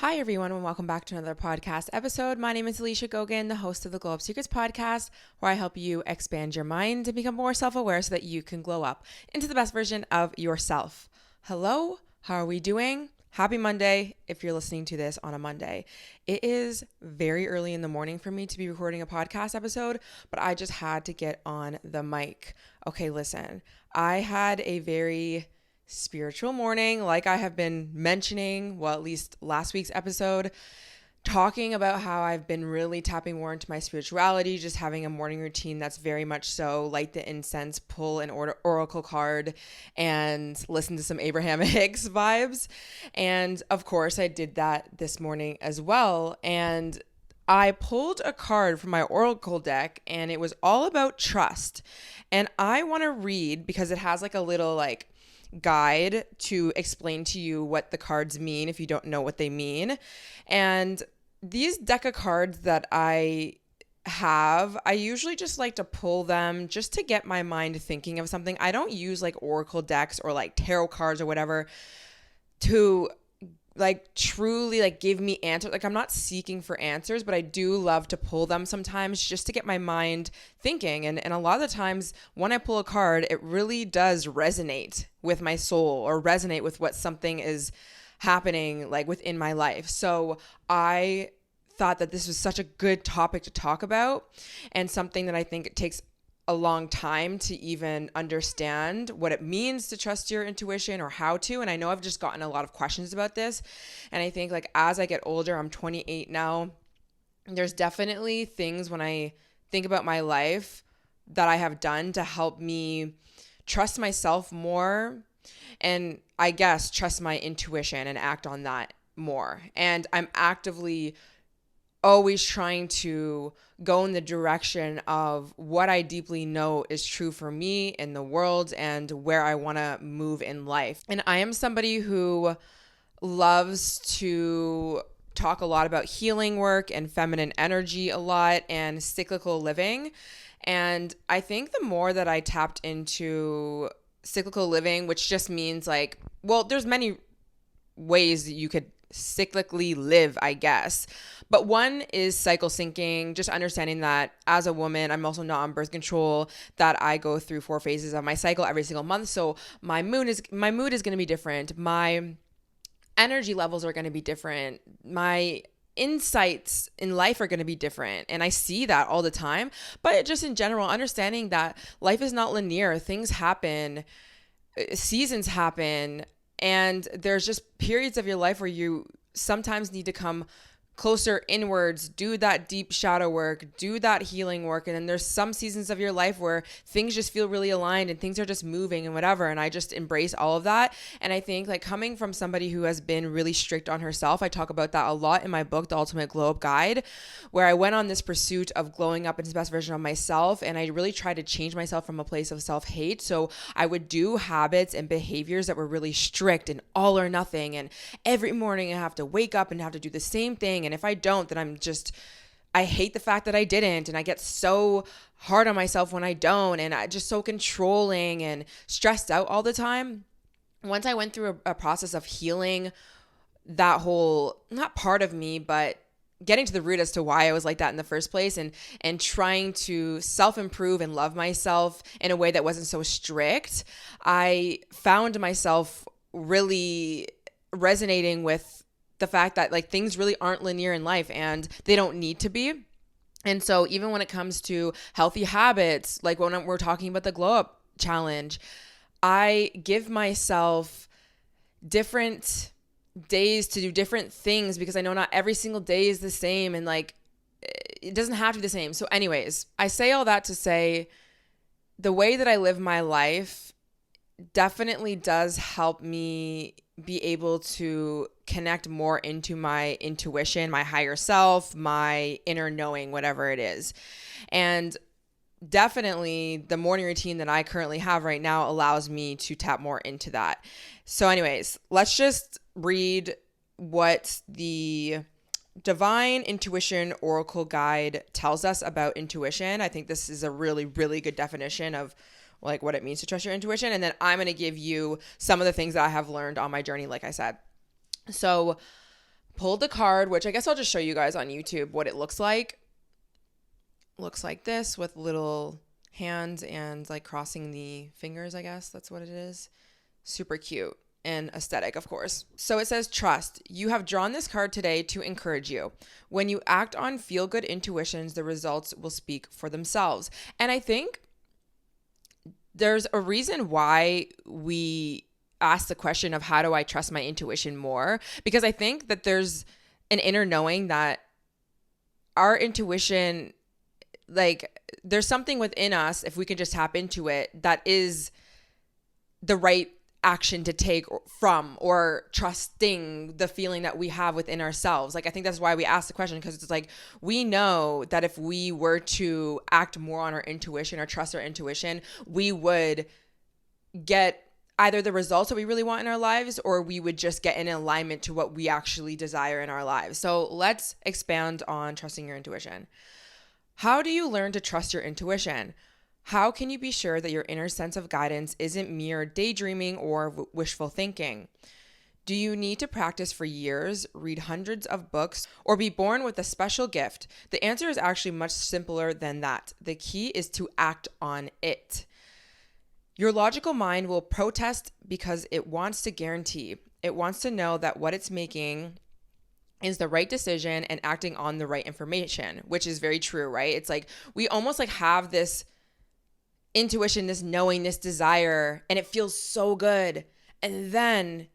Hi, everyone, and welcome back to another podcast episode. My name is Alicia Gogan, the host of the Glow Up Secrets podcast, where I help you expand your mind and become more self-aware so that you can glow up into the best version of yourself. Hello, how are we doing? Happy Monday if you're listening to this on a Monday. It is very early in the morning for me to be recording a podcast episode, but I just had to get on the mic. Okay, listen, I had a very spiritual morning, like I have been mentioning, well, at least last week's episode, talking about how I've been really tapping more into my spirituality, just having a morning routine that's very much so light the incense, pull an oracle card, and listen to some Abraham Hicks vibes. And of course, I did that this morning as well. And I pulled a card from my oracle deck, and it was all about trust. And I want to read because it has like a little guide to explain to you what the cards mean if you don't know what they mean. And these deck of cards that I have, I usually just like to pull them just to get my mind thinking of something. I don't use like oracle decks or like tarot cards or whatever to truly give me answers. I'm not seeking for answers, but I do love to pull them sometimes just to get my mind thinking. And a lot of the times when I pull a card, it really does resonate with my soul or resonate with what something is happening within my life. So I thought that this was such a good topic to talk about, and something that I think it takes a long time to even understand what it means to trust your intuition or how to. And I know I've just gotten a lot of questions about this. And I think as I get older, I'm 28 now, there's definitely things when I think about my life that I have done to help me trust myself more, and I guess trust my intuition and act on that more. And I'm actively always trying to go in the direction of what I deeply know is true for me in the world and where I want to move in life. And I am somebody who loves to talk a lot about healing work and feminine energy a lot and cyclical living. And I think the more that I tapped into cyclical living, which just means there's many ways that you could cyclically live, I guess. But one is cycle syncing, just understanding that as a woman, I'm also not on birth control, that I go through 4 phases of my cycle every single month. So my mood is going to be different. My energy levels are going to be different. My insights in life are going to be different. And I see that all the time. But just in general, understanding that life is not linear. Things happen, seasons happen, and there's just periods of your life where you sometimes need to come closer inwards, do that deep shadow work, do that healing work. And then there's some seasons of your life where things just feel really aligned and things are just moving and whatever. And I just embrace all of that. And I think coming from somebody who has been really strict on herself, I talk about that a lot in my book, The Ultimate Glow Up Guide, where I went on this pursuit of glowing up into the best version of myself. And I really tried to change myself from a place of self-hate. So I would do habits and behaviors that were really strict and all or nothing. And every morning I have to wake up and have to do the same thing. And if I don't, then I hate the fact that I didn't. And I get so hard on myself when I don't. And I just so controlling and stressed out all the time. Once I went through a process of healing that whole, not part of me, but getting to the root as to why I was like that in the first place, and trying to self-improve and love myself in a way that wasn't so strict, I found myself really resonating with the fact that things really aren't linear in life, and they don't need to be. And so even when it comes to healthy habits, when we're talking about the Glow Up Challenge, I give myself different days to do different things because I know not every single day is the same, and it doesn't have to be the same. So anyways, I say all that to say the way that I live my life definitely does help me be able to connect more into my intuition, my higher self, my inner knowing, whatever it is. And definitely the morning routine that I currently have right now allows me to tap more into that. So anyways, let's just read what the Divine Intuition Oracle Guide tells us about intuition. I think this is a really, really good definition of what it means to trust your intuition. And then I'm going to give you some of the things that I have learned on my journey, like I said. So pulled the card, which I guess I'll just show you guys on YouTube what it looks like. Looks like this with little hands and like crossing the fingers, I guess that's what it is. Super cute and aesthetic, of course. So it says, trust. You have drawn this card today to encourage you. When you act on feel-good intuitions, the results will speak for themselves. And I think there's a reason why we ask the question of how do I trust my intuition more? Because I think that there's an inner knowing that our intuition, like there's something within us, if we can just tap into it, that is the right action to take from, or trusting the feeling that we have within ourselves. Like, I think that's why we ask the question, because it's like, we know that if we were to act more on our intuition or trust our intuition, we would get either the results that we really want in our lives, or we would just get in alignment to what we actually desire in our lives. So let's expand on trusting your intuition. How do you learn to trust your intuition? How can you be sure that your inner sense of guidance isn't mere daydreaming or wishful thinking? Do you need to practice for years, read hundreds of books, or be born with a special gift? The answer is actually much simpler than that. The key is to act on it. Your logical mind will protest because it wants to guarantee. It wants to know that what it's making is the right decision and acting on the right information, which is very true, right? It's like we almost like have this intuition, this knowing, this desire, and it feels so good. And then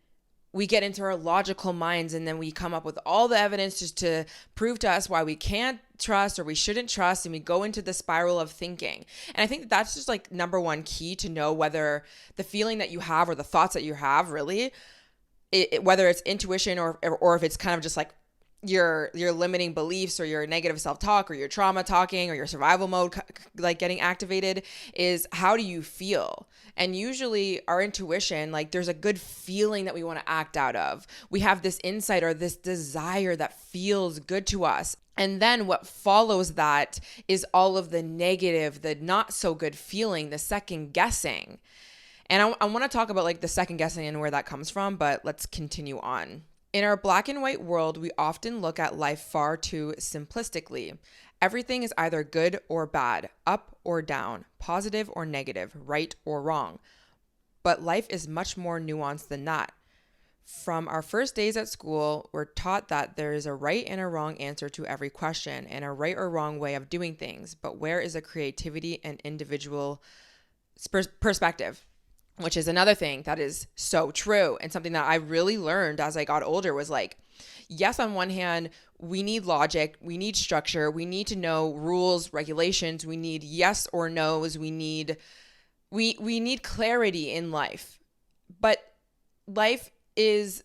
we get into our logical minds, and then we come up with all the evidence just to prove to us why we can't trust or we shouldn't trust, and we go into the spiral of thinking. And I think that that's just like number one key to know whether the feeling that you have or the thoughts that you have really, whether it's intuition or if it's kind of just like your limiting beliefs or your negative self-talk or your trauma talking or your survival mode like getting activated, is how do you feel? And usually our intuition, like there's a good feeling that we want to act out of. We have this insight or this desire that feels good to us. And then what follows that is all of the negative, the not so good feeling, the second guessing. And I want to talk about like the second guessing and where that comes from, but let's continue on. In our black and white world, we often look at life far too simplistically. Everything is either good or bad, up or down, positive or negative, right or wrong. But life is much more nuanced than that. From our first days at school, we're taught that there is a right and a wrong answer to every question and a right or wrong way of doing things. But where is the creativity and individual perspective? Which is another thing that is so true, and something that I really learned as I got older was like, yes, on one hand, we need logic, we need structure, we need to know rules, regulations, we need yes or no's, we need clarity in life. But life is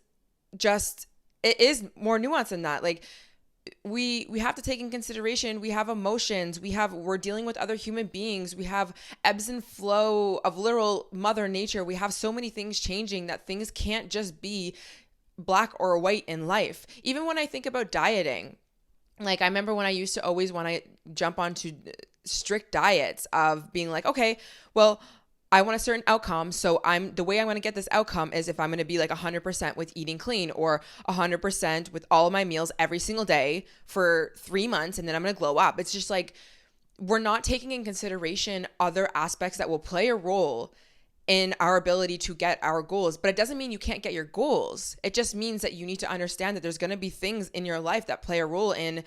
just, it is more nuanced than that. Like, we have to take in consideration, we have emotions, we're dealing with other human beings, we have ebbs and flow of literal mother nature. We have so many things changing that things can't just be black or white in life. Even when I think about dieting, like I remember when I used to always want to jump onto strict diets of being like, okay, well, I want a certain outcome. So the way I'm going to get this outcome is if I'm going to be like 100% with eating clean, or 100% with all of my meals every single day for 3 months, and then I'm going to glow up. It's just like, we're not taking in consideration other aspects that will play a role in our ability to get our goals. But it doesn't mean you can't get your goals. It just means that you need to understand that there's going to be things in your life that play a role in,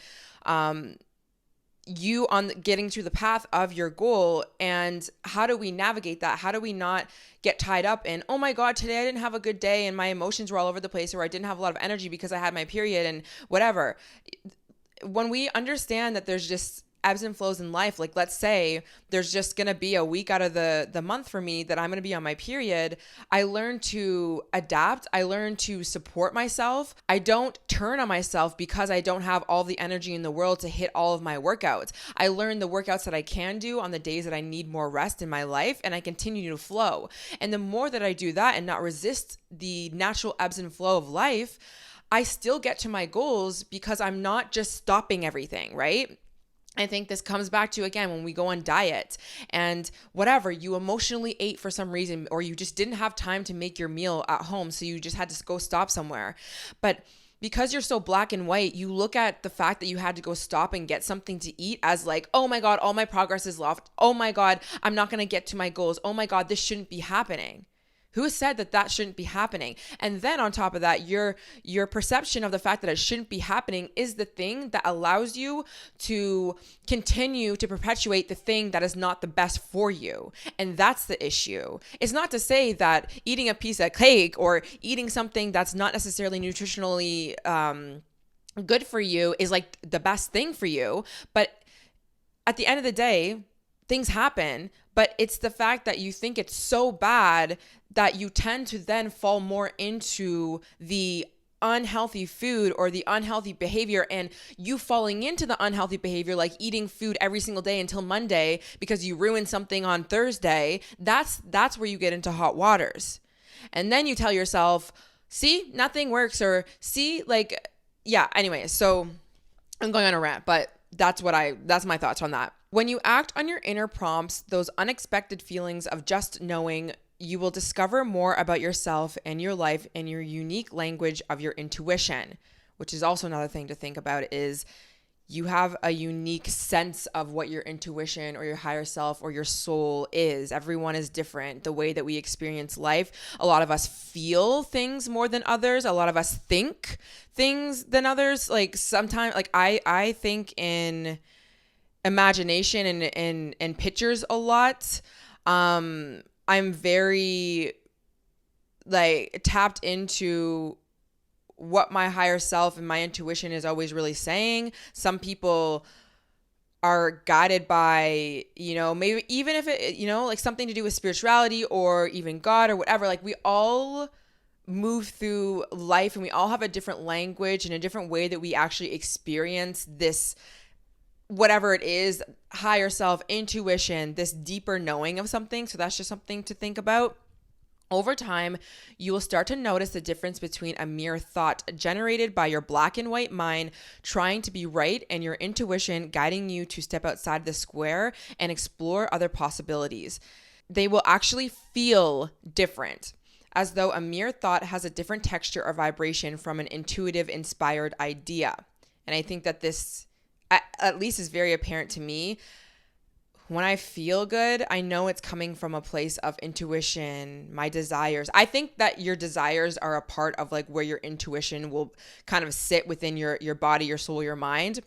you on getting to the path of your goal. And how do we navigate that? How do we not get tied up in, oh my God, today I didn't have a good day and my emotions were all over the place, or I didn't have a lot of energy because I had my period and whatever. When we understand that there's just ebbs and flows in life, like let's say there's just going to be a week out of the month for me that I'm going to be on my period, I learn to adapt. I learn to support myself. I don't turn on myself because I don't have all the energy in the world to hit all of my workouts. I learn the workouts that I can do on the days that I need more rest in my life, and I continue to flow. And the more that I do that and not resist the natural ebbs and flow of life, I still get to my goals because I'm not just stopping everything, right? I think this comes back to, again, when we go on diet and whatever, you emotionally ate for some reason, or you just didn't have time to make your meal at home, so you just had to go stop somewhere. But because you're so black and white, you look at the fact that you had to go stop and get something to eat as like, oh my God, all my progress is lost. Oh my God, I'm not going to get to my goals. Oh my God, this shouldn't be happening. Who said that that shouldn't be happening? And then on top of that, your perception of the fact that it shouldn't be happening is the thing that allows you to continue to perpetuate the thing that is not the best for you. And that's the issue. It's not to say that eating a piece of cake or eating something that's not necessarily nutritionally good for you is like the best thing for you. But at the end of the day, things happen, but it's the fact that you think it's so bad that you tend to then fall more into the unhealthy food or the unhealthy behavior, and you falling into the unhealthy behavior, like eating food every single day until Monday because you ruined something on Thursday. That's where you get into hot waters. And then you tell yourself, see, nothing works, or see, like, yeah, anyway, so I'm going on a rant, but that's my thoughts on that. When you act on your inner prompts, those unexpected feelings of just knowing, you will discover more about yourself and your life in your unique language of your intuition, which is also another thing to think about, is you have a unique sense of what your intuition or your higher self or your soul is. Everyone is different. The way that we experience life, a lot of us feel things more than others. A lot of us think things than others. Like sometimes, like I think in imagination and pictures a lot. I'm very like tapped into what my higher self and my intuition is always really saying. Some people are guided by, maybe even if it, like something to do with spirituality or even God or whatever. Like we all move through life and we all have a different language and a different way that we actually experience this, whatever it is, higher self, intuition, this deeper knowing of something. So that's just something to think about. Over time, you will start to notice the difference between a mere thought generated by your black and white mind trying to be right and your intuition guiding you to step outside the square and explore other possibilities. They will actually feel different, as though a mere thought has a different texture or vibration from an intuitive, inspired idea. And I think that this at least is very apparent to me. When I feel good, I know it's coming from a place of intuition, my desires. I think that your desires are a part of like where your intuition will kind of sit within your body, your soul, your mind.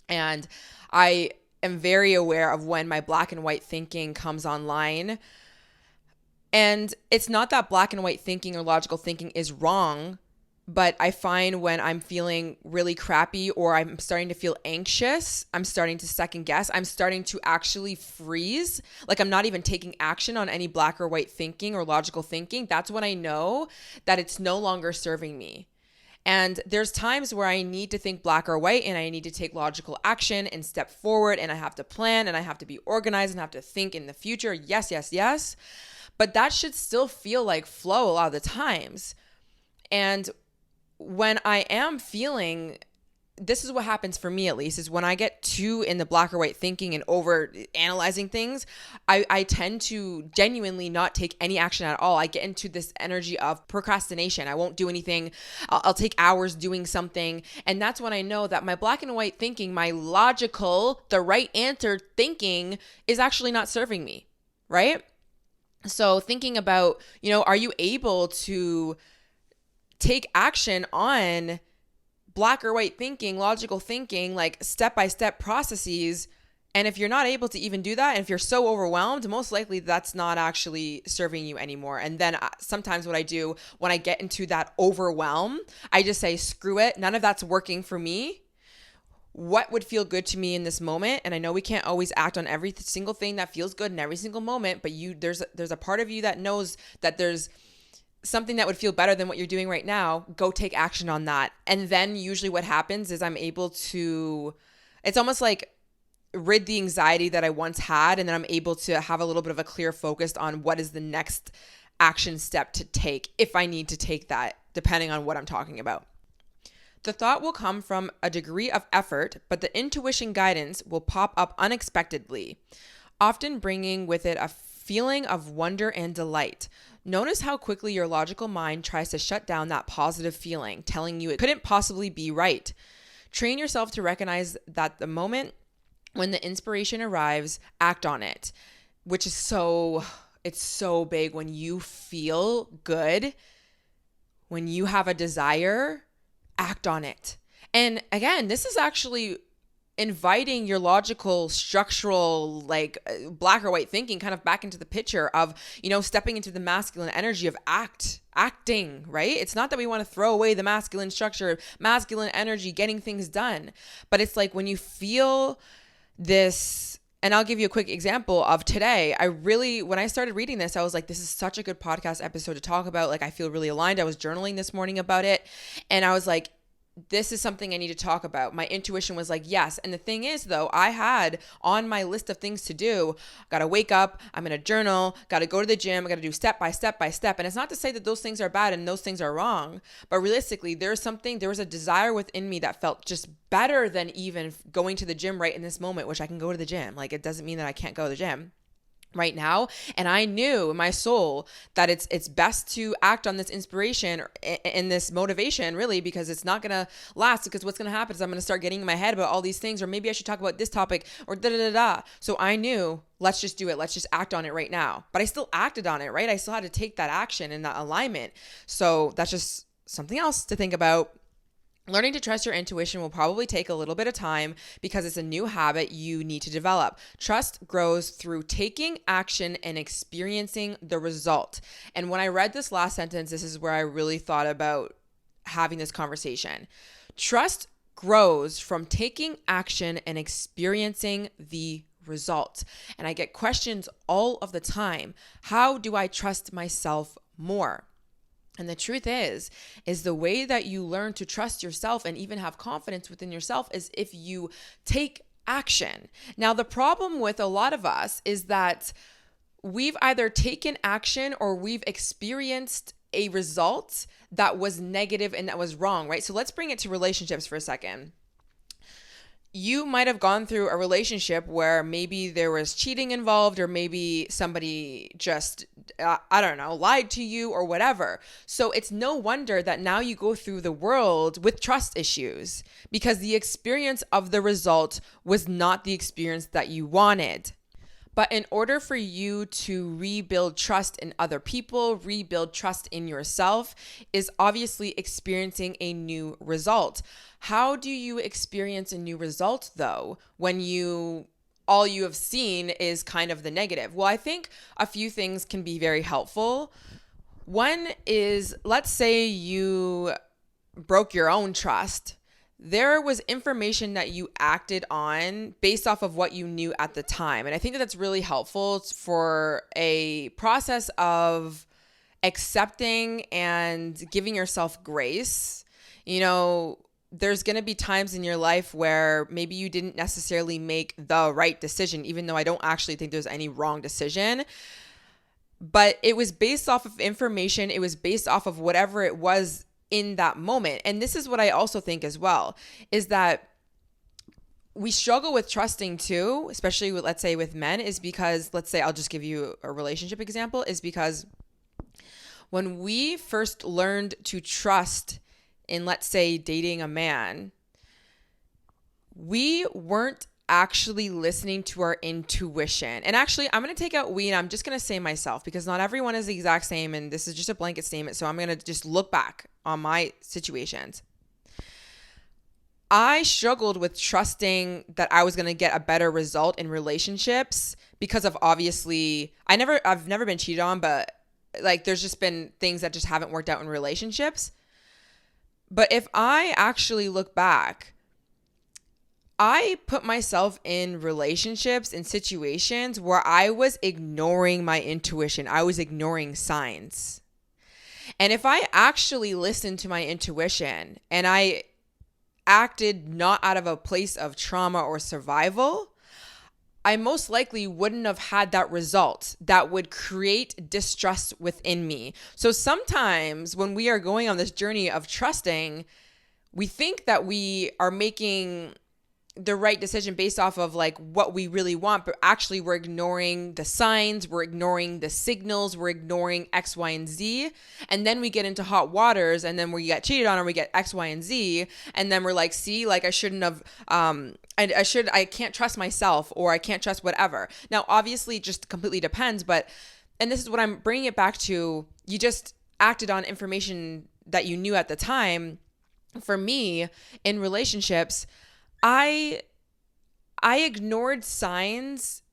And I am very aware of when my black and white thinking comes online. And it's not that black and white thinking or logical thinking is wrong, but I find when I'm feeling really crappy or I'm starting to feel anxious, I'm starting to second guess, I'm starting to actually freeze. Like I'm not even taking action on any black or white thinking or logical thinking. That's when I know that it's no longer serving me. And there's times where I need to think black or white and I need to take logical action and step forward, and I have to plan and I have to be organized and have to think in the future. Yes, yes, yes. But that should still feel like flow a lot of the times. And when I am feeling, this is what happens for me at least, is when I get too in the black or white thinking and over analyzing things, I tend to genuinely not take any action at all. I get into this energy of procrastination. I won't do anything. I'll take hours doing something. And that's when I know that my black and white thinking, my logical, the right answer thinking is actually not serving me, right? So thinking about, are you able to take action on black or white thinking, logical thinking, like step-by-step processes? And if you're not able to even do that, and if you're so overwhelmed, most likely that's not actually serving you anymore. And then sometimes what I do when I get into that overwhelm, I just say, screw it. None of that's working for me. What would feel good to me in this moment? And I know we can't always act on every single thing that feels good in every single moment, but there's a part of you that knows that there's something that would feel better than what you're doing right now. Go take action on that. And then usually what happens is I'm able to, it's almost like rid the anxiety that I once had. And then I'm able to have a little bit of a clear focus on what is the next action step to take, if I need to take that, depending on what I'm talking about. The thought will come from a degree of effort, but the intuition guidance will pop up unexpectedly, often bringing with it a feeling of wonder and delight. Notice how quickly your logical mind tries to shut down that positive feeling, telling you it couldn't possibly be right. Train yourself to recognize that the moment when the inspiration arrives, act on it, which is it's so big. When you feel good, when you have a desire, act on it. And again, this is actually inviting your logical, structural, like black or white thinking kind of back into the picture of, stepping into the masculine energy of acting, right? It's not that we want to throw away the masculine structure, masculine energy, getting things done. But it's like when you feel this, and I'll give you a quick example of today. When I started reading this, I was like, this is such a good podcast episode to talk about. Like, I feel really aligned. I was journaling this morning about it. And I was like, this is something I need to talk about. My intuition was like, yes. And the thing is, though, I had on my list of things to do, got to wake up, I'm going to journal, got to go to the gym, I got to do step by step by step. And it's not to say that those things are bad and those things are wrong, but realistically, there was a desire within me that felt just better than even going to the gym right in this moment, which I can go to the gym. Like, it doesn't mean that I can't go to the gym right now. And I knew in my soul that it's best to act on this inspiration and this motivation, really, because it's not going to last. Because what's going to happen is I'm going to start getting in my head about all these things, or maybe I should talk about this topic, or da-da-da-da. So I knew, let's just do it. Let's just act on it right now. But I still acted on it, right? I still had to take that action and that alignment. So that's just something else to think about. Learning to trust your intuition will probably take a little bit of time because it's a new habit you need to develop. Trust grows through taking action and experiencing the result. And when I read this last sentence, this is where I really thought about having this conversation. Trust grows from taking action and experiencing the result. And I get questions all of the time. How do I trust myself more? And the truth is the way that you learn to trust yourself and even have confidence within yourself is if you take action. Now, the problem with a lot of us is that we've either taken action or we've experienced a result that was negative and that was wrong, right? So let's bring it to relationships for a second. You might have gone through a relationship where maybe there was cheating involved, or maybe somebody just, lied to you or whatever. So it's no wonder that now you go through the world with trust issues because the experience of the result was not the experience that you wanted. But in order for you to rebuild trust in other people, rebuild trust in yourself, is obviously experiencing a new result. How do you experience a new result, though, when all you have seen is kind of the negative? Well, I think a few things can be very helpful. One is, let's say you broke your own trust. There was information that you acted on based off of what you knew at the time. And I think that that's really helpful for a process of accepting and giving yourself grace. There's going to be times in your life where maybe you didn't necessarily make the right decision, even though I don't actually think there's any wrong decision. But it was based off of information. It was based off of whatever it was in that moment. And this is what I also think as well, is that we struggle with trusting too, especially with, let's say with men, is because, let's say, I'll just give you a relationship example, is because when we first learned to trust in, let's say, dating a man, we weren't actually listening to our intuition. And actually, I'm going to take out we, and I'm just going to say myself, because not everyone is the exact same, and this is just a blanket statement. So I'm going to just look back on my situations. I struggled with trusting that I was going to get a better result in relationships because of, obviously, I've never been cheated on, but like there's just been things that just haven't worked out in relationships. But if I actually look back, I put myself in relationships and situations where I was ignoring my intuition. I was ignoring signs. And if I actually listened to my intuition and I acted not out of a place of trauma or survival, I most likely wouldn't have had that result that would create distrust within me. So sometimes when we are going on this journey of trusting, we think that we are making the right decision based off of like what we really want, but actually we're ignoring the signs, we're ignoring the signals, we're ignoring X, Y, and Z. And then we get into hot waters and then we get cheated on or we get X, Y, and Z. And then we're like, see, like I shouldn't have, I can't trust myself, or I can't trust whatever. Now, obviously it just completely depends, but, and this is what I'm bringing it back to, you just acted on information that you knew at the time. For me, in relationships, I ignored signs,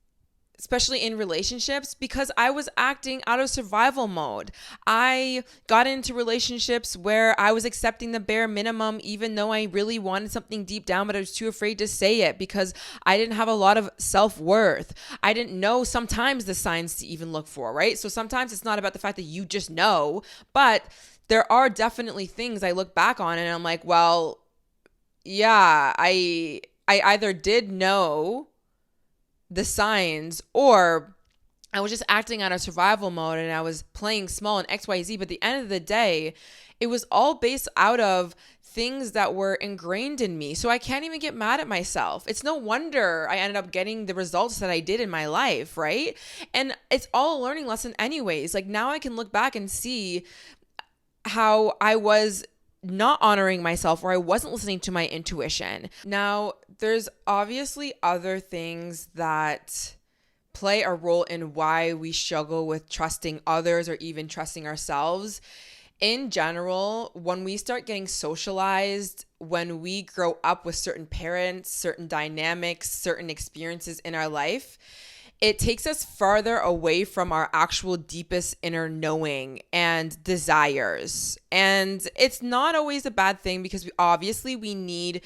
especially in relationships, because I was acting out of survival mode. I got into relationships where I was accepting the bare minimum, even though I really wanted something deep down, but I was too afraid to say it because I didn't have a lot of self-worth. I didn't know sometimes the signs to even look for, right? So sometimes it's not about the fact that you just know, but there are definitely things I look back on and I'm like, well, yeah, I either did know the signs or I was just acting out of survival mode and I was playing small in XYZ. But at the end of the day, it was all based out of things that were ingrained in me. So I can't even get mad at myself. It's no wonder I ended up getting the results that I did in my life, right? And it's all a learning lesson anyways. Like now I can look back and see how I was not honoring myself or I wasn't listening to my intuition. Now, there's obviously other things that play a role in why we struggle with trusting others or even trusting ourselves. In general, when we start getting socialized, when we grow up with certain parents, certain dynamics, certain experiences in our life, it takes us farther away from our actual deepest inner knowing and desires. And it's not always a bad thing because we need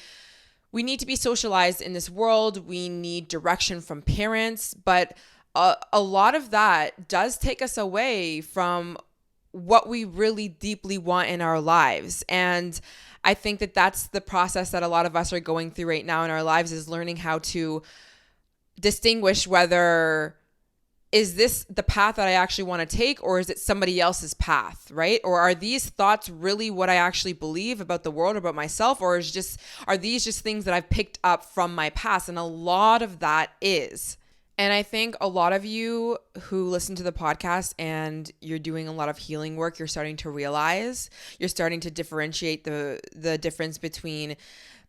to be socialized in this world. We need direction from parents, but a lot of that does take us away from what we really deeply want in our lives. And I think that that's the process that a lot of us are going through right now in our lives, is learning how to distinguish whether is this the path that I actually want to take or is it somebody else's path, right? Or are these thoughts really what I actually believe about the world, about myself, or are these just things that I've picked up from my past? And a lot of that is. And I think a lot of you who listen to the podcast and you're doing a lot of healing work, you're starting to realize, you're starting to differentiate the difference between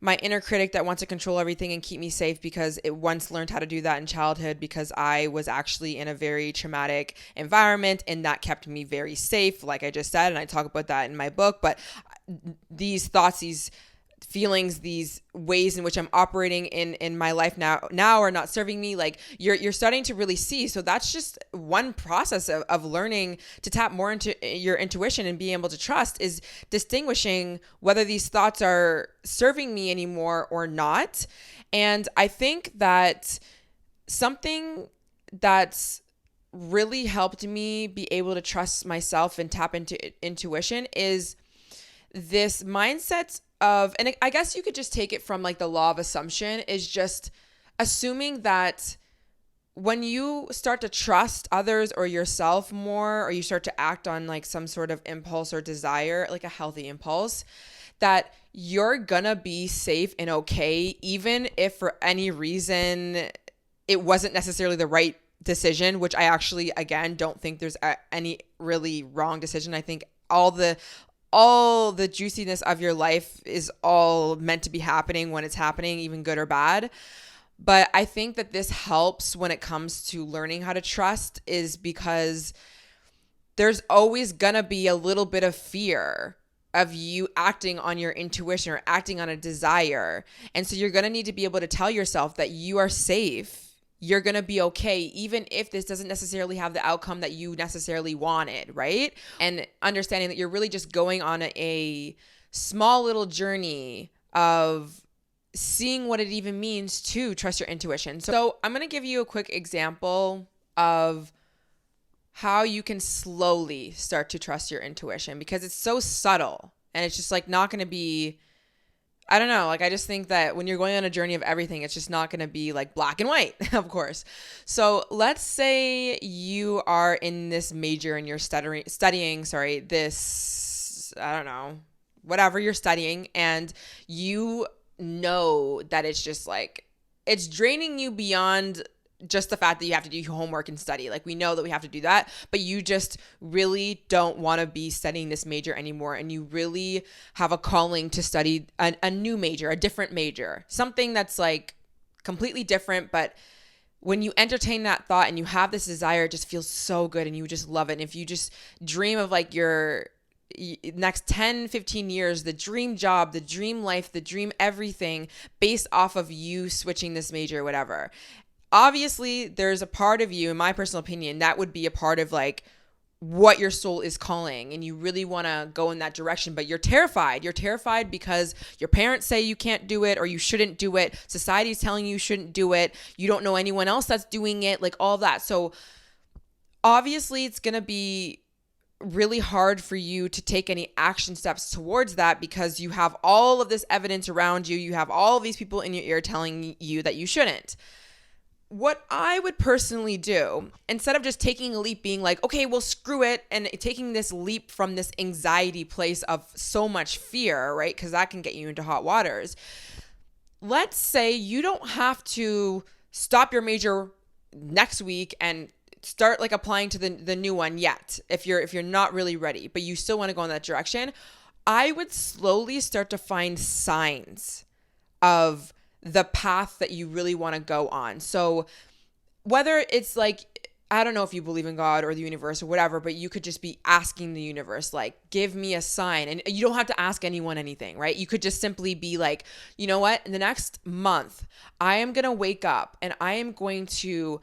my inner critic that wants to control everything and keep me safe because it once learned how to do that in childhood because I was actually in a very traumatic environment and that kept me very safe, like I just said, and I talk about that in my book. But these thoughts, these feelings, these ways in which I'm operating in my life now are not serving me. Like you're starting to really see. So that's just one process of learning to tap more into your intuition and being able to trust, is distinguishing whether these thoughts are serving me anymore or not. And I think that something that's really helped me be able to trust myself and tap into intuition is this mindset of, and I guess you could just take it from like the law of assumption, is just assuming that when you start to trust others or yourself more, or you start to act on like some sort of impulse or desire, like a healthy impulse, that you're gonna be safe and okay, even if for any reason it wasn't necessarily the right decision, which I actually, again, don't think there's any really wrong decision. I think all the juiciness of your life is all meant to be happening when it's happening, even good or bad. But I think that this helps when it comes to learning how to trust, is because there's always gonna be a little bit of fear of you acting on your intuition or acting on a desire. And so you're gonna need to be able to tell yourself that you are safe. You're going to be okay, even if this doesn't necessarily have the outcome that you necessarily wanted, right? And understanding that you're really just going on a small little journey of seeing what it even means to trust your intuition. So I'm going to give you a quick example of how you can slowly start to trust your intuition, because it's so subtle and it's just like not going to be, I don't know. Like, I just think that when you're going on a journey of everything, it's just not going to be like black and white, of course. So let's say you are in this major and you're studying, this, I don't know, whatever you're studying, and you know that it's just like, it's draining you beyond just the fact that you have to do your homework and study. Like, we know that we have to do that, but you just really don't want to be studying this major anymore. And you really have a calling to study a new major, a different major, something that's like completely different. But when you entertain that thought and you have this desire, it just feels so good and you just love it. And if you just dream of like your next 10, 15 years, the dream job, the dream life, the dream everything based off of you switching this major or whatever. Obviously, there's a part of you, in my personal opinion, that would be a part of like what your soul is calling, and you really want to go in that direction, but you're terrified. You're terrified because your parents say you can't do it or you shouldn't do it. Society's telling you shouldn't do it. You don't know anyone else that's doing it, like all that. So obviously, it's going to be really hard for you to take any action steps towards that because you have all of this evidence around you. You have all of these people in your ear telling you that you shouldn't. What I would personally do, instead of just taking a leap, being like, okay, well, screw it, and taking this leap from this anxiety place of so much fear, right? Because that can get you into hot waters. Let's say you don't have to stop your major next week and start like applying to the new one yet, if you're not really ready, but you still want to go in that direction. I would slowly start to find signs of the path that you really want to go on. So whether it's like, I don't know if you believe in God or the universe or whatever, but you could just be asking the universe, like, give me a sign. And you don't have to ask anyone anything, right? You could just simply be like, you know what? In the next month, I am going to wake up and I am going to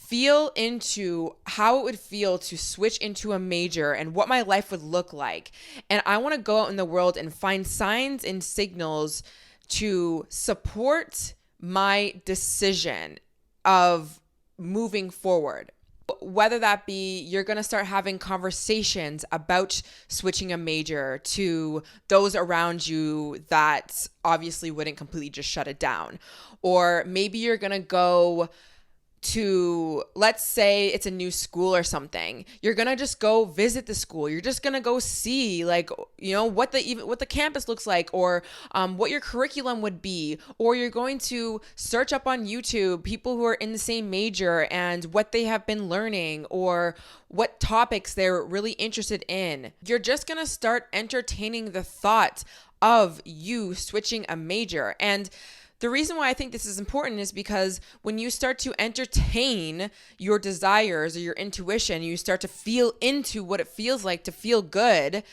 feel into how it would feel to switch into a major and what my life would look like. And I want to go out in the world and find signs and signals to support my decision of moving forward. Whether that be you're going to start having conversations about switching a major to those around you that obviously wouldn't completely just shut it down. Or maybe you're going to go to, let's say it's a new school or something. You're going to just go visit the school. You're just going to go see, like, you know, what the campus looks like, or what your curriculum would be, or you're going to search up on YouTube people who are in the same major and what they have been learning or what topics they're really interested in. You're just going to start entertaining the thought of you switching a major. And the reason why I think this is important is because when you start to entertain your desires or your intuition, you start to feel into what it feels like to feel good,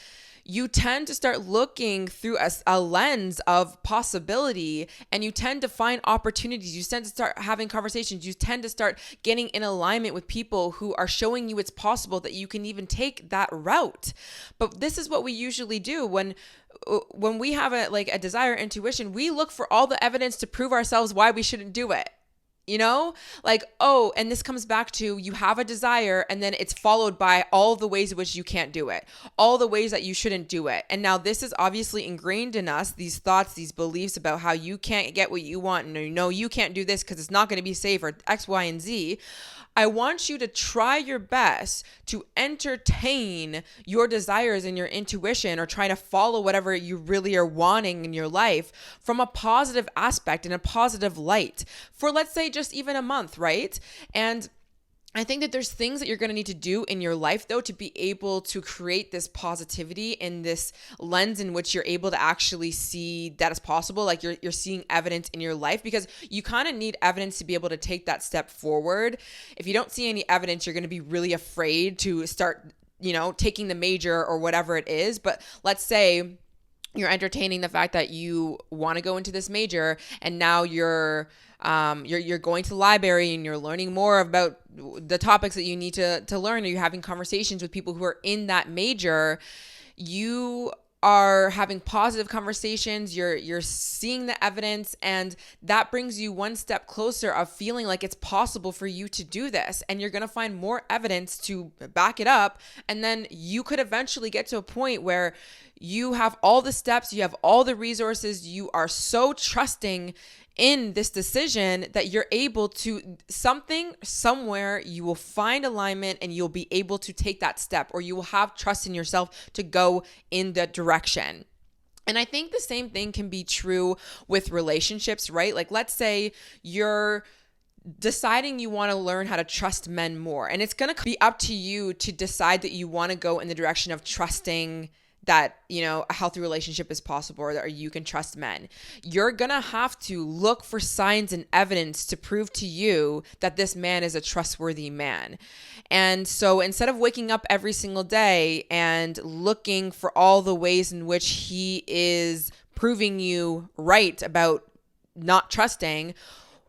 you tend to start looking through a lens of possibility, and you tend to find opportunities. You tend to start having conversations. You tend to start getting in alignment with people who are showing you it's possible that you can even take that route. But this is what we usually do when we have a desire, intuition. We look for all the evidence to prove ourselves why we shouldn't do it. You know, like, oh, and this comes back to you have a desire and then it's followed by all the ways in which you can't do it, all the ways that you shouldn't do it. And now this is obviously ingrained in us, these thoughts, these beliefs about how you can't get what you want. And no, you can't do this because it's not going to be safe or X, Y, and Z. I want you to try your best to entertain your desires and your intuition, or try to follow whatever you really are wanting in your life from a positive aspect and a positive light for, let's say, just even a month, right? And I think that there's things that you're going to need to do in your life, though, to be able to create this positivity in this lens in which you're able to actually see that it's possible. Like you're seeing evidence in your life, because you kind of need evidence to be able to take that step forward. If you don't see any evidence, you're going to be really afraid to start, taking the major or whatever it is. But let's say you're entertaining the fact that you want to go into this major, and now you're going to the library and you're learning more about the topics that you need to learn, or you're having conversations with people who are in that major. You are having positive conversations, you're seeing the evidence, and that brings you one step closer of feeling like it's possible for you to do this. And you're going to find more evidence to back it up, and then you could eventually get to a point where you have all the steps, you have all the resources, you are so trusting in this decision that you're able to, somewhere you will find alignment and you'll be able to take that step, or you will have trust in yourself to go in that direction. And I think the same thing can be true with relationships, right? Like, let's say you're deciding you want to learn how to trust men more, and it's going to be up to you to decide that you want to go in the direction of trusting that, a healthy relationship is possible, or you can trust men. You're going to have to look for signs and evidence to prove to you that this man is a trustworthy man. And so instead of waking up every single day and looking for all the ways in which he is proving you right about not trusting,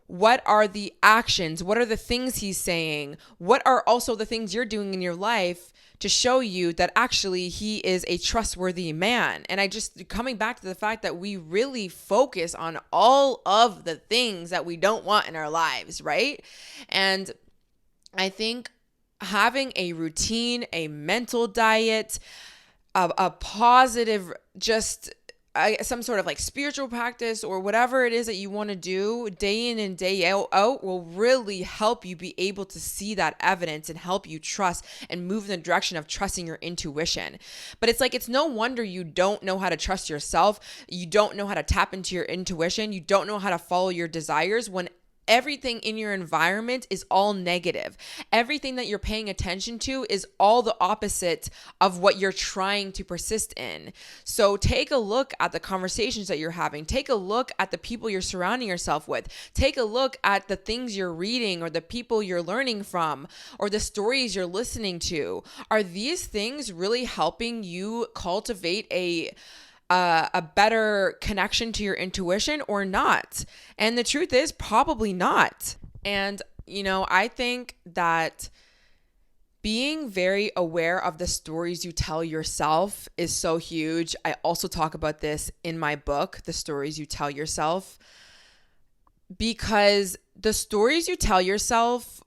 what are the actions? What are the things he's saying? What are also the things you're doing in your life to show you that actually he is a trustworthy man? And coming back to the fact that we really focus on all of the things that we don't want in our lives, right? And I think having a routine, a mental diet, a positive, some sort of like spiritual practice or whatever it is that you want to do day in and day out will really help you be able to see that evidence and help you trust and move in the direction of trusting your intuition. But it's no wonder you don't know how to trust yourself. You don't know how to tap into your intuition. You don't know how to follow your desires when everything in your environment is all negative. Everything that you're paying attention to is all the opposite of what you're trying to persist in. So take a look at the conversations that you're having. Take a look at the people you're surrounding yourself with. Take a look at the things you're reading or the people you're learning from or the stories you're listening to. Are these things really helping you cultivate a better connection to your intuition or not? And the truth is probably not. And, I think that being very aware of the stories you tell yourself is so huge. I also talk about this in my book, The Stories You Tell Yourself, because the stories you tell yourself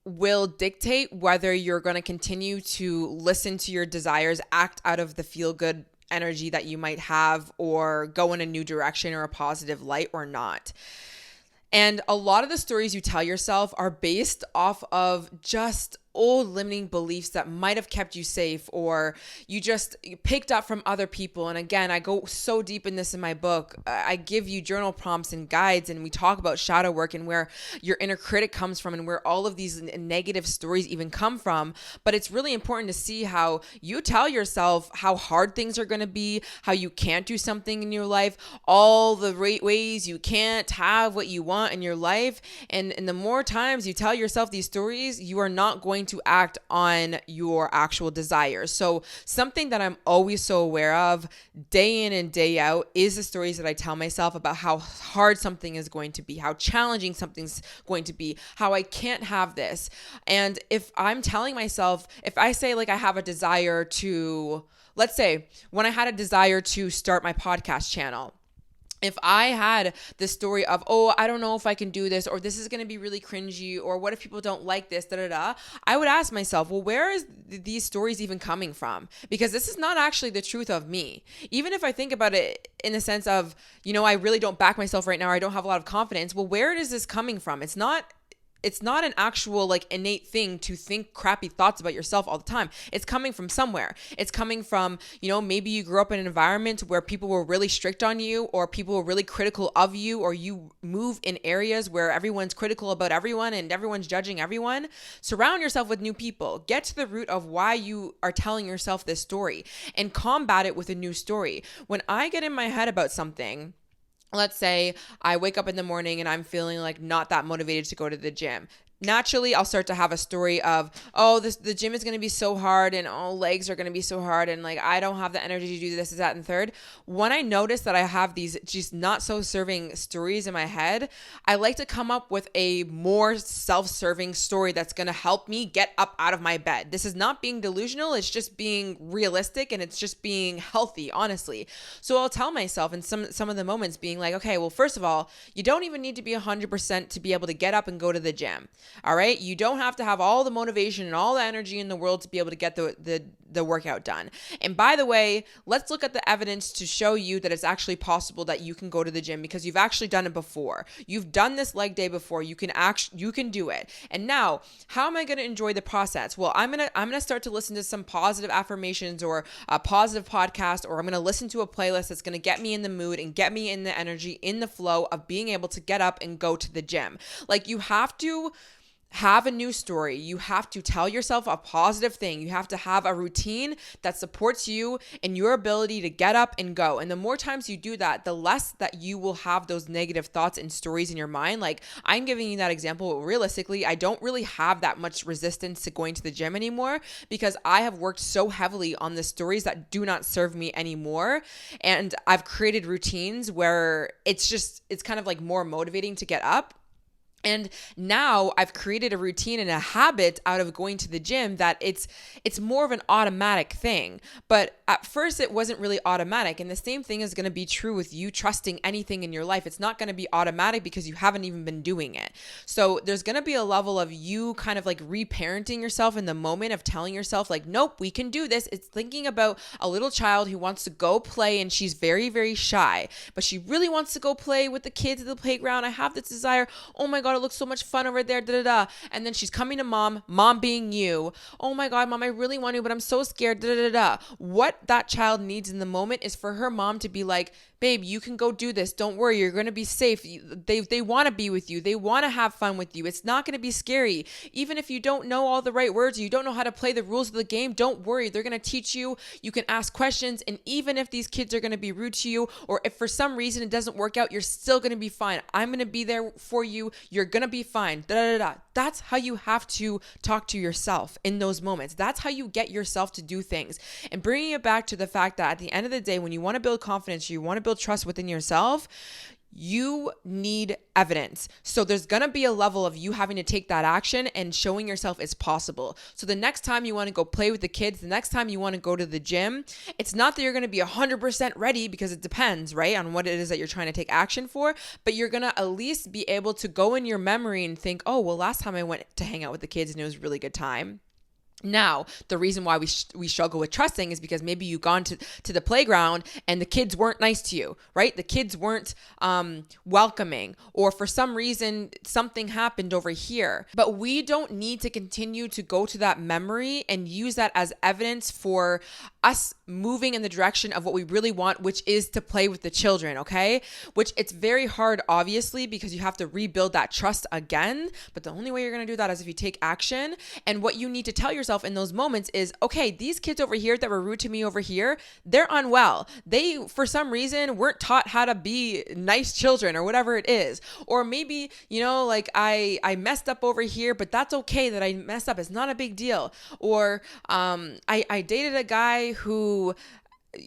will dictate whether you're going to continue to listen to your desires, act out of the feel-good energy that you might have, or go in a new direction or a positive light or not. And a lot of the stories you tell yourself are based off of just old limiting beliefs that might have kept you safe, or you just picked up from other people. And again, I go so deep in this in my book. I give you journal prompts and guides, and we talk about shadow work and where your inner critic comes from and where all of these negative stories even come from. But it's really important to see how you tell yourself how hard things are going to be, how you can't do something in your life, all the ways you can't have what you want in your life. And the more times you tell yourself these stories, you are not going to act on your actual desires. So something that I'm always so aware of day in and day out is the stories that I tell myself about how hard something is going to be, how challenging something's going to be, how I can't have this. And if I'm telling myself, if I say like I have a desire to, let's say when I had a desire to start my podcast channel, if I had the story of, I don't know if I can do this, or this is going to be really cringy, or what if people don't like this, I would ask myself, well, where is these stories even coming from? Because this is not actually the truth of me. Even if I think about it in the sense of, I really don't back myself right now, or I don't have a lot of confidence. Well, where is this coming from? It's not an actual like innate thing to think crappy thoughts about yourself all the time. It's coming from somewhere. It's coming from, maybe you grew up in an environment where people were really strict on you, or people were really critical of you, or you move in areas where everyone's critical about everyone and everyone's judging everyone. Surround yourself with new people. Get to the root of why you are telling yourself this story and combat it with a new story. When I get in my head about something, let's say I wake up in the morning and I'm feeling like not that motivated to go to the gym. Naturally, I'll start to have a story of, the gym is going to be so hard, and legs are going to be so hard, and like I don't have the energy to do this, that, and third. When I notice that I have these just not so serving stories in my head, I like to come up with a more self-serving story that's going to help me get up out of my bed. This is not being delusional. It's just being realistic, and it's just being healthy, honestly. So I'll tell myself in some of the moments being like, okay, well, first of all, you don't even need to be 100% to be able to get up and go to the gym. All right. You don't have to have all the motivation and all the energy in the world to be able to get the workout done. And by the way, let's look at the evidence to show you that it's actually possible that you can go to the gym, because you've actually done it before. You've done this leg day before. You can do it. And now, how am I going to enjoy the process? Well, I'm going to start to listen to some positive affirmations or a positive podcast, or I'm going to listen to a playlist that's going to get me in the mood and get me in the energy, in the flow of being able to get up and go to the gym. Like, you have to have a new story. You have to tell yourself a positive thing. You have to have a routine that supports you and your ability to get up and go. And the more times you do that, the less that you will have those negative thoughts and stories in your mind. Like, I'm giving you that example, but realistically, I don't really have that much resistance to going to the gym anymore, because I have worked so heavily on the stories that do not serve me anymore. And I've created routines where it's kind of like more motivating to get up. And now I've created a routine and a habit out of going to the gym that it's more of an automatic thing. But at first it wasn't really automatic. And the same thing is going to be true with you trusting anything in your life. It's not going to be automatic because you haven't even been doing it. So there's going to be a level of you kind of like reparenting yourself in the moment of telling yourself like, nope, we can do this. It's thinking about a little child who wants to go play and she's very, very shy, but she really wants to go play with the kids at the playground. I have this desire. Oh my God, it looks so much fun over there, and then she's coming to mom being you. Oh my God, mom, I really want to, but I'm so scared, What that child needs in the moment is for her mom to be like, babe, you can go do this. Don't worry. You're going to be safe. They want to be with you. They want to have fun with you. It's not going to be scary. Even if you don't know all the right words, you don't know how to play the rules of the game, don't worry. They're going to teach you. You can ask questions. And even if these kids are going to be rude to you, or if for some reason it doesn't work out, you're still going to be fine. I'm going to be there for you. You're going to be fine. That's how you have to talk to yourself in those moments. That's how you get yourself to do things. And bringing it back to the fact that at the end of the day, when you want to build confidence, you want to build trust within yourself, you need evidence. So there's going to be a level of you having to take that action and showing yourself it's possible. So the next time you want to go play with the kids, the next time you want to go to the gym, it's not that you're going to be 100% ready, because it depends, right, on what it is that you're trying to take action for, but you're going to at least be able to go in your memory and think, oh, well, last time I went to hang out with the kids and it was a really good time. Now, the reason why we struggle with trusting is because maybe you've gone to the playground and the kids weren't nice to you, right? The kids weren't welcoming, or for some reason, something happened over here. But we don't need to continue to go to that memory and use that as evidence for us moving in the direction of what we really want, which is to play with the children, okay? Which it's very hard, obviously, because you have to rebuild that trust again. But the only way you're going to do that is if you take action. And what you need to tell yourself in those moments is, okay, these kids over here that were rude to me over here, they're unwell. They, for some reason, weren't taught how to be nice children or whatever it is. Or maybe, like I messed up over here, but that's okay that I messed up. It's not a big deal. Or I dated a guy who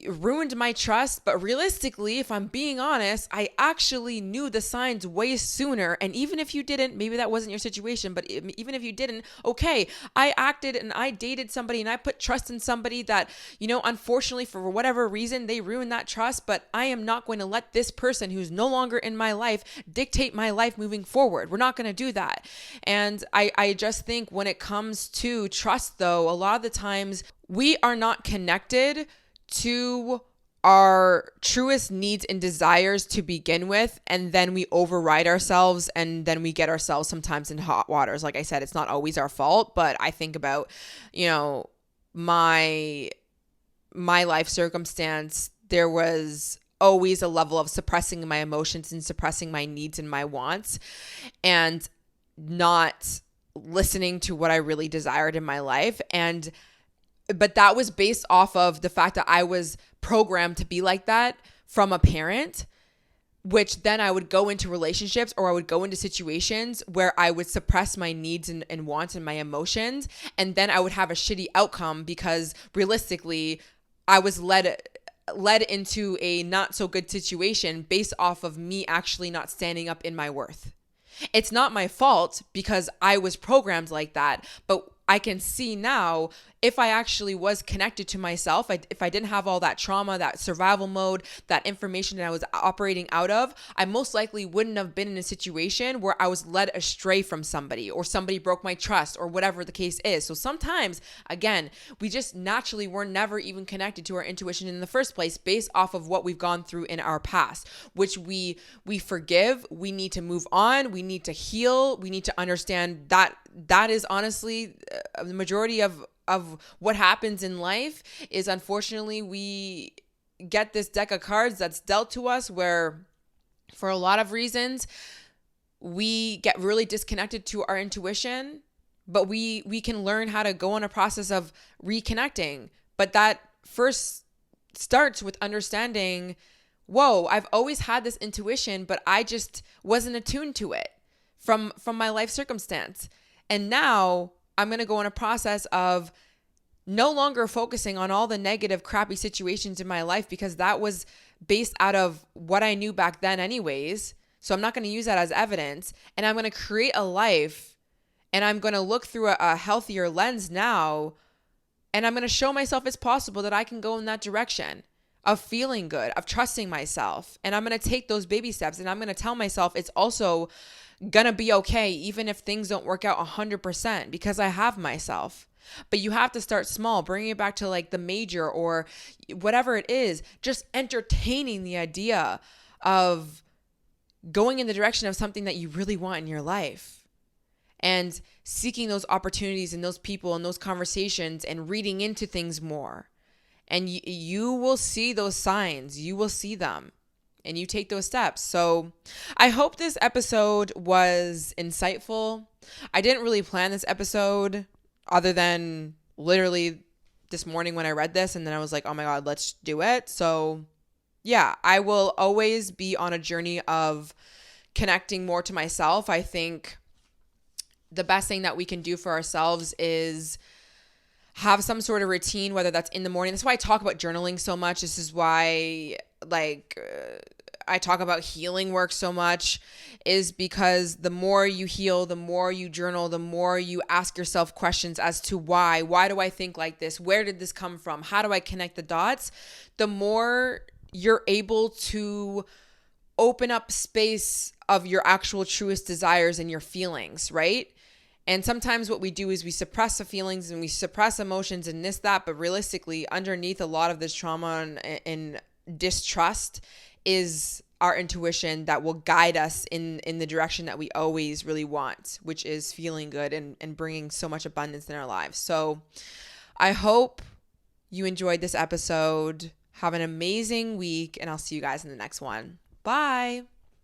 ruined my trust, but realistically, if I'm being honest, I actually knew the signs way sooner. And even if you didn't, maybe that wasn't your situation, but even if you didn't, okay, I acted and I dated somebody and I put trust in somebody that, unfortunately for whatever reason, they ruined that trust, but I am not going to let this person who's no longer in my life dictate my life moving forward. We're not going to do that. And I just think when it comes to trust, though, a lot of the times we are not connected to our truest needs and desires to begin with, and then we override ourselves, and then we get ourselves sometimes in hot waters. Like I said, it's not always our fault, but I think about, my life circumstance. There was always a level of suppressing my emotions and suppressing my needs and my wants, and not listening to what I really desired in my life. But that was based off of the fact that I was programmed to be like that from a parent, which then I would go into relationships, or I would go into situations where I would suppress my needs and wants and my emotions. And then I would have a shitty outcome because realistically, I was led into a not so good situation based off of me actually not standing up in my worth. It's not my fault because I was programmed like that, but I can see now if I actually was connected to myself, if I didn't have all that trauma, that survival mode, that information that I was operating out of, I most likely wouldn't have been in a situation where I was led astray from somebody or somebody broke my trust or whatever the case is. So sometimes, again, we just naturally were never even connected to our intuition in the first place based off of what we've gone through in our past, which we forgive. We need to move on. We need to heal. We need to understand that is honestly the majority of what happens in life is, unfortunately, we get this deck of cards that's dealt to us where for a lot of reasons we get really disconnected to our intuition, but we can learn how to go on a process of reconnecting. But that first starts with understanding, whoa, I've always had this intuition, but I just wasn't attuned to it from my life circumstance. And now I'm going to go on a process of no longer focusing on all the negative, crappy situations in my life because that was based out of what I knew back then anyways. So I'm not going to use that as evidence. And I'm going to create a life and I'm going to look through a healthier lens now. And I'm going to show myself it's possible that I can go in that direction of feeling good, of trusting myself. And I'm going to take those baby steps and I'm going to tell myself it's also gonna be okay even if things don't work out 100% because I have myself. But you have to start small, bringing it back to like the major or whatever it is, just entertaining the idea of going in the direction of something that you really want in your life and seeking those opportunities and those people and those conversations and reading into things more. And you will see those signs, you will see them. And you take those steps. So I hope this episode was insightful. I didn't really plan this episode other than literally this morning when I read this and then I was like, oh my God, let's do it. So yeah, I will always be on a journey of connecting more to myself. I think the best thing that we can do for ourselves is have some sort of routine, whether that's in the morning. That's why I talk about journaling so much. This is why I talk about healing work so much, is because the more you heal, the more you journal, the more you ask yourself questions as to why do I think like this? Where did this come from? How do I connect the dots? The more you're able to open up space of your actual truest desires and your feelings, right? And sometimes what we do is we suppress the feelings and we suppress emotions and this, that, but realistically, underneath a lot of this trauma and distrust is our intuition that will guide us in the direction that we always really want, which is feeling good and bringing so much abundance in our lives. So I hope you enjoyed this episode. Have an amazing week, and I'll see you guys in the next one. Bye.